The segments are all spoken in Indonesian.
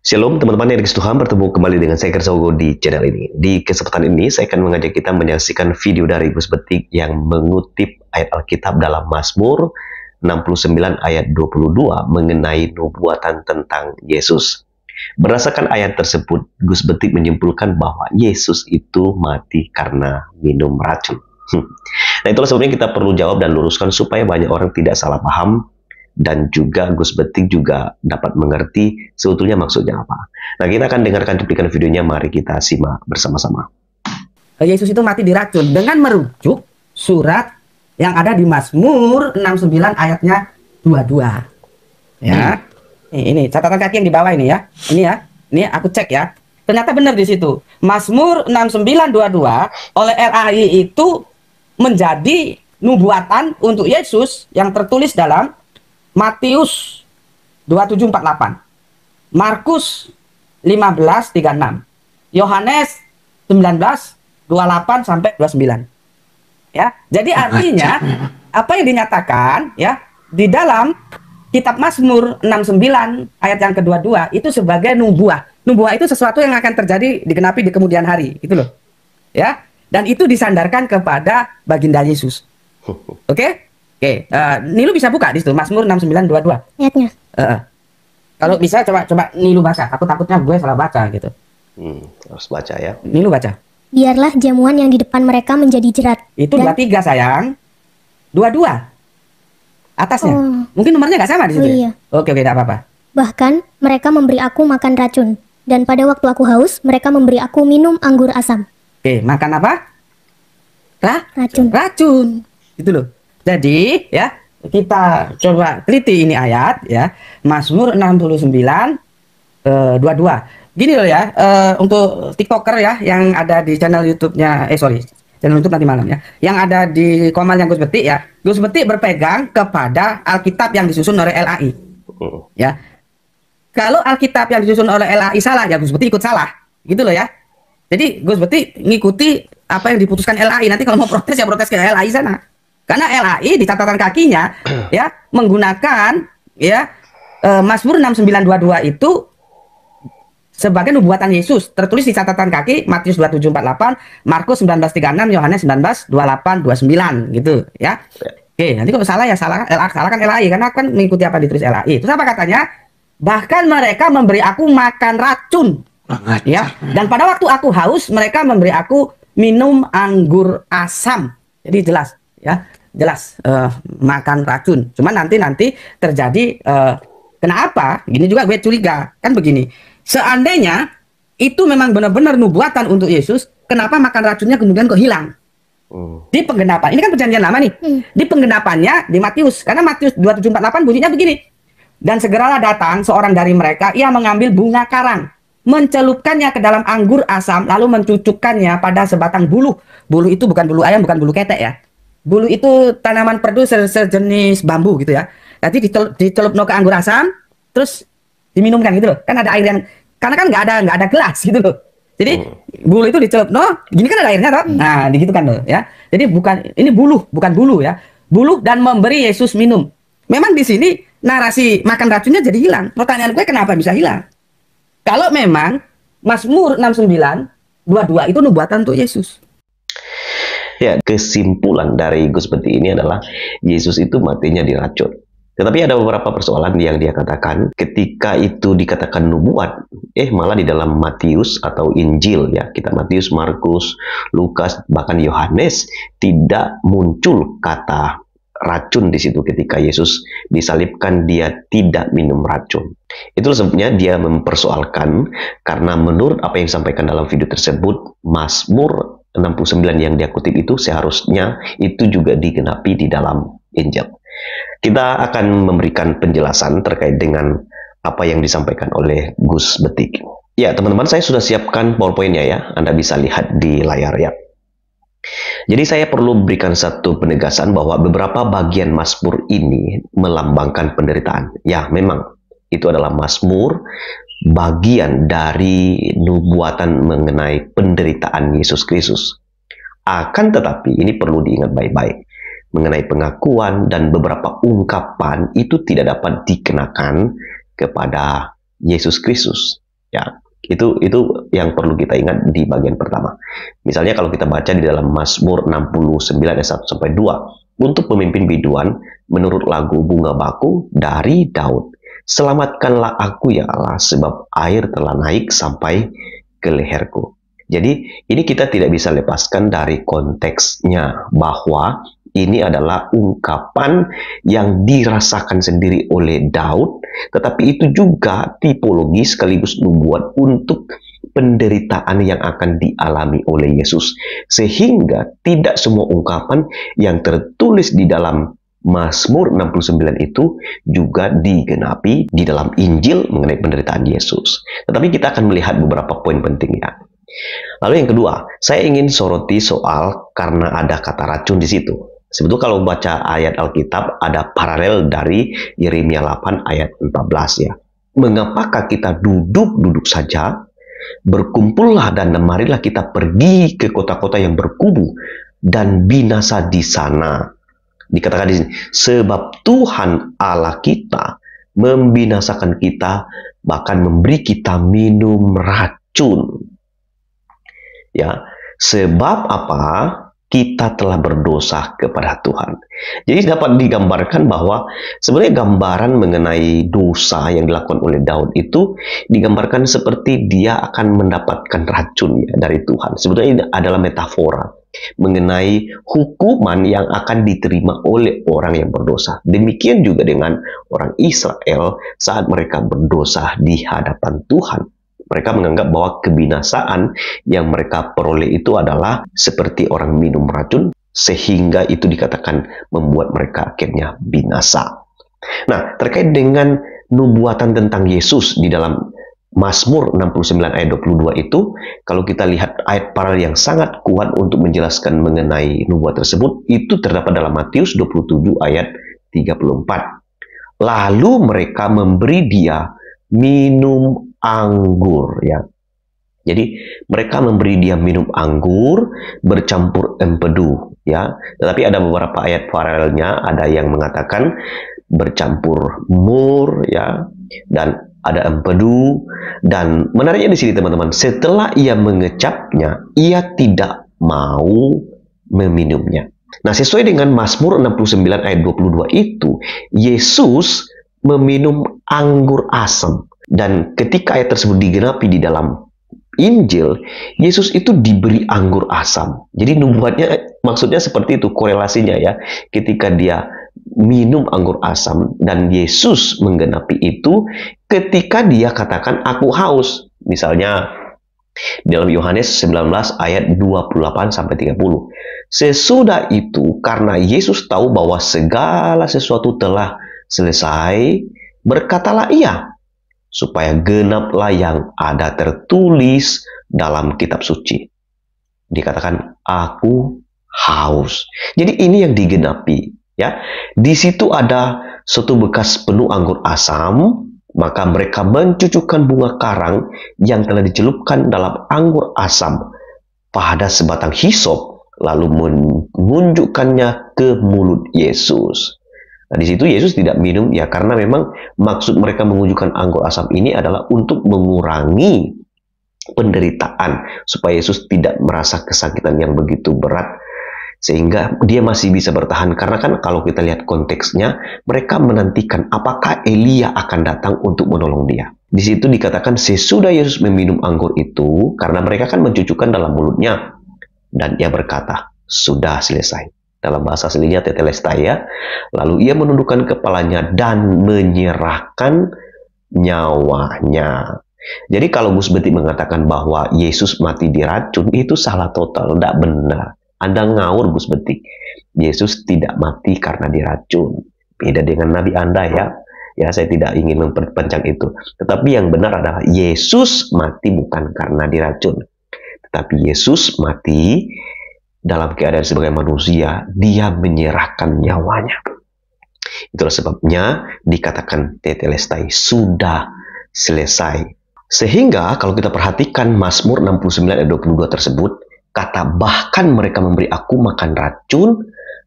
Shalom teman-teman yang dikasih Tuhan, bertemu kembali dengan saya Kersogo di channel ini. Di kesempatan ini saya akan mengajak kita menyaksikan video dari Gus Betik yang mengutip ayat Alkitab dalam Mazmur 69 ayat 22 mengenai nubuatan tentang Yesus. Berdasarkan ayat tersebut, Gus Betik menyimpulkan bahwa Yesus itu mati karena minum racun. Nah, itulah sebabnya kita perlu jawab dan luruskan supaya banyak orang tidak salah paham, dan juga Gus Betik juga dapat mengerti sebetulnya maksudnya apa. Nah, kita akan dengarkan cuplikan videonya, mari kita simak bersama-sama. Yesus itu mati diracun dengan merujuk surat yang ada di Mazmur 69 ayatnya 22. Ya. Ini catatan kaki yang di bawah ini ya. Ini ya. Ini aku cek ya. Ternyata benar di situ. Mazmur 69:22 oleh LAI itu menjadi nubuatan untuk Yesus yang tertulis dalam Matius 27:48, Markus 15:36, Yohanes 19:28 sampai 29. Ya, jadi artinya apa yang dinyatakan ya di dalam kitab Mazmur 69 ayat yang kedua-dua itu sebagai nubuah. Nubuah itu sesuatu yang akan terjadi digenapi di kemudian hari, itu loh. Ya, dan itu disandarkan kepada baginda Yesus. Oke? Oke, Nilu bisa buka di situ Mazmur 69:22. Ayatnya. Kalau bisa coba Nilu baca. Aku takutnya gue salah baca gitu. Harus baca ya. Nilu baca. Biarlah jamuan yang di depan mereka menjadi jerat. Itu 23 sayang. 22. Atasnya. Oh. Mungkin nomornya nggak sama di situ. Oh, iya. Oke, tidak apa-apa. Bahkan mereka memberi aku makan racun. Dan pada waktu aku haus, mereka memberi aku minum anggur asam. Oke, makan apa? Racun. Racun. Itu loh. Jadi, ya, kita coba teliti ini ayat ya. Mazmur 69 22. Gini loh ya, untuk TikToker ya yang ada di channel YouTube-nya channel YouTube nanti malam ya. Yang ada di komalnya Gus Betik ya. Gus Betik berpegang kepada Alkitab yang disusun oleh LAI. Ya. Kalau Alkitab yang disusun oleh LAI salah, ya Gus Betik ikut salah. Gitu loh ya. Jadi Gus Betik ngikuti apa yang diputuskan LAI. Nanti kalau mau protes ya protes ke LAI sana. Karena LAI di catatan kakinya ya menggunakan ya Mazmur 69:22 itu sebagai nubuatan Yesus, tertulis di catatan kaki Matius 27:48, Markus 19:36, Yohanes 19:28, 29 gitu ya. Oke, nanti kalau salah ya salah kan LAI karena kan mengikuti apa ditulis LAI. Terus apa katanya? Bahkan mereka memberi aku makan racun. Ya. Dan pada waktu aku haus, mereka memberi aku minum anggur asam. Jadi jelas ya. Jelas makan racun. Cuman nanti terjadi kenapa? Gini juga gue curiga. Kan begini. Seandainya itu memang benar-benar nubuatan untuk Yesus, kenapa makan racunnya kemudian kok hilang? Di penggenapan. Ini kan perjanjian lama nih. Di penggenapannya di Matius. Karena Matius 27:48 bunyinya begini. Dan segeralah datang seorang dari mereka, ia mengambil bunga karang, mencelupkannya ke dalam anggur asam, lalu mencucukkannya pada sebatang buluh. Buluh itu bukan bulu ayam, bukan bulu ketek ya. Bulu itu tanaman perdu sejenis bambu gitu ya. Nanti dicelupno ke anggur asam, terus diminumkan gitu loh. Kan ada air yang, karena kan nggak ada gelas gitu loh. Jadi bulu itu dicelupno, gini kan ada airnya toh. Nah, gitu kan loh ya. Jadi ini bukan bulu ya. Bulu dan memberi Yesus minum. Memang di sini narasi makan racunnya jadi hilang. Pertanyaan gue kenapa bisa hilang? Kalau memang Mazmur 69:22 itu nubuatan untuk Yesus. Ya, kesimpulan dari Gus Betik ini adalah Yesus itu matinya diracun. Tetapi ada beberapa persoalan yang dia katakan ketika itu dikatakan nubuat, malah di dalam Matius atau Injil ya, kita Matius, Markus, Lukas, bahkan Yohanes tidak muncul kata racun di situ ketika Yesus disalibkan, dia tidak minum racun. Itulah sebabnya dia mempersoalkan, karena menurut apa yang disampaikan dalam video tersebut, Mazmur 69 yang dia kutip itu seharusnya itu juga digenapi di dalam Injil. Kita akan memberikan penjelasan terkait dengan apa yang disampaikan oleh Gus Betik. Ya, teman-teman, saya sudah siapkan PowerPoint-nya ya. Anda bisa lihat di layar ya. Jadi saya perlu berikan satu penegasan bahwa beberapa bagian Mazmur ini melambangkan penderitaan. Ya, memang itu adalah Mazmur bagian dari nubuatan mengenai penderitaan Yesus Kristus. Akan tetapi ini perlu diingat baik-baik. Mengenai pengakuan dan beberapa ungkapan itu tidak dapat dikenakan kepada Yesus Kristus. Ya, itu yang perlu kita ingat di bagian pertama. Misalnya kalau kita baca di dalam Mazmur 69 ayat 1 sampai 2, untuk pemimpin biduan menurut lagu Bunga Baku dari Daud. Selamatkanlah aku ya Allah, sebab air telah naik sampai ke leherku. Jadi ini kita tidak bisa lepaskan dari konteksnya bahwa ini adalah ungkapan yang dirasakan sendiri oleh Daud, tetapi itu juga tipologi sekaligus nubuat untuk penderitaan yang akan dialami oleh Yesus. Sehingga tidak semua ungkapan yang tertulis di dalam Mazmur 69 itu juga digenapi di dalam Injil mengenai penderitaan Yesus. Tetapi kita akan melihat beberapa poin pentingnya. Lalu yang kedua, saya ingin soroti soal karena ada kata racun di situ. Sebetulnya kalau baca ayat Alkitab ada paralel dari Yeremia 8 ayat 14 ya. Mengapakah kita duduk saja, berkumpullah dan marilah kita pergi ke kota-kota yang berkubu dan binasa di sana. Dikatakan di sini, sebab Tuhan Allah kita membinasakan kita, bahkan memberi kita minum racun. Ya, sebab apa? Kita telah berdosa kepada Tuhan. Jadi dapat digambarkan bahwa sebenarnya gambaran mengenai dosa yang dilakukan oleh Daud itu digambarkan seperti dia akan mendapatkan racun ya, dari Tuhan. Sebetulnya ini adalah metafora mengenai hukuman yang akan diterima oleh orang yang berdosa. Demikian juga dengan orang Israel saat mereka berdosa di hadapan Tuhan. Mereka menganggap bahwa kebinasaan yang mereka peroleh itu adalah seperti orang minum racun, sehingga itu dikatakan membuat mereka akhirnya binasa. Nah, terkait dengan nubuatan tentang Yesus di dalam Mazmur 69 ayat 22 itu, kalau kita lihat ayat paralel yang sangat kuat untuk menjelaskan mengenai nubuat tersebut, itu terdapat dalam Matius 27 ayat 34. Lalu mereka memberi dia minum anggur ya. Jadi mereka memberi dia minum anggur bercampur empedu ya. Tetapi ada beberapa ayat paralelnya, ada yang mengatakan bercampur mur ya, dan ada empedu. Dan menariknya di sini teman-teman, setelah ia mengecapnya, ia tidak mau meminumnya. Nah, sesuai dengan Mazmur 69 ayat 22 itu, Yesus meminum anggur asam. Dan ketika ayat tersebut digenapi di dalam Injil, Yesus itu diberi anggur asam. Jadi nubuatnya maksudnya seperti itu, korelasinya ya. Ketika dia minum anggur asam dan Yesus menggenapi itu ketika dia katakan aku haus. Misalnya dalam Yohanes 19 ayat 28 sampai 30. Sesudah itu karena Yesus tahu bahwa segala sesuatu telah selesai, berkatalah ia, supaya genaplah yang ada tertulis dalam kitab suci. Dikatakan aku haus. Jadi ini yang digenapi ya. Di situ ada suatu bekas penuh anggur asam, maka mereka mencucukkan bunga karang yang telah dicelupkan dalam anggur asam pada sebatang hisop, lalu menunjukkannya ke mulut Yesus. Nah, di situ Yesus tidak minum ya, karena memang maksud mereka mengunjukkan anggur asam ini adalah untuk mengurangi penderitaan, supaya Yesus tidak merasa kesakitan yang begitu berat, sehingga dia masih bisa bertahan. Karena kan kalau kita lihat konteksnya, mereka menantikan apakah Elia akan datang untuk menolong dia. Di situ dikatakan sesudah Yesus meminum anggur itu, karena mereka kan mencucukkan dalam mulutnya, dan ia berkata, sudah selesai. Dalam bahasa aslinya tetelestai ya. Lalu ia menundukkan kepalanya dan menyerahkan nyawanya. Jadi kalau Gus Beti mengatakan bahwa Yesus mati diracun, itu salah total, tidak benar. Anda ngawur Gus Beti. Yesus tidak mati karena diracun. Beda dengan Nabi Anda ya. Ya, saya tidak ingin memperpanjang itu. Tetapi yang benar adalah Yesus mati bukan karena diracun. Tetapi Yesus mati dalam keadaan sebagai manusia, dia menyerahkan nyawanya. Itulah sebabnya dikatakan tetelestai, sudah selesai. Sehingga kalau kita perhatikan Mazmur 69 ayat 22 tersebut, kata bahkan mereka memberi aku makan racun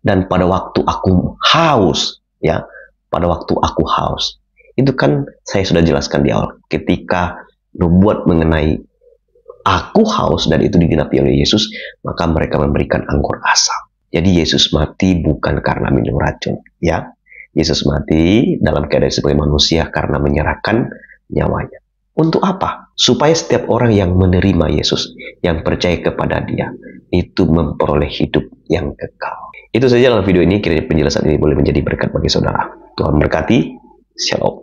dan pada waktu aku haus, ya, pada waktu aku haus. Itu kan saya sudah jelaskan di awal. Ketika nubuat mengenai aku haus dan itu digenapi oleh Yesus, maka mereka memberikan anggur asam. Jadi Yesus mati bukan karena minum racun, ya. Yesus mati dalam keadaan sebagai manusia karena menyerahkan nyawanya. Untuk apa? Supaya setiap orang yang menerima Yesus, yang percaya kepada Dia, itu memperoleh hidup yang kekal. Itu saja dalam video ini. Kiranya penjelasan ini boleh menjadi berkat bagi saudara. Tuhan berkati. Shalom.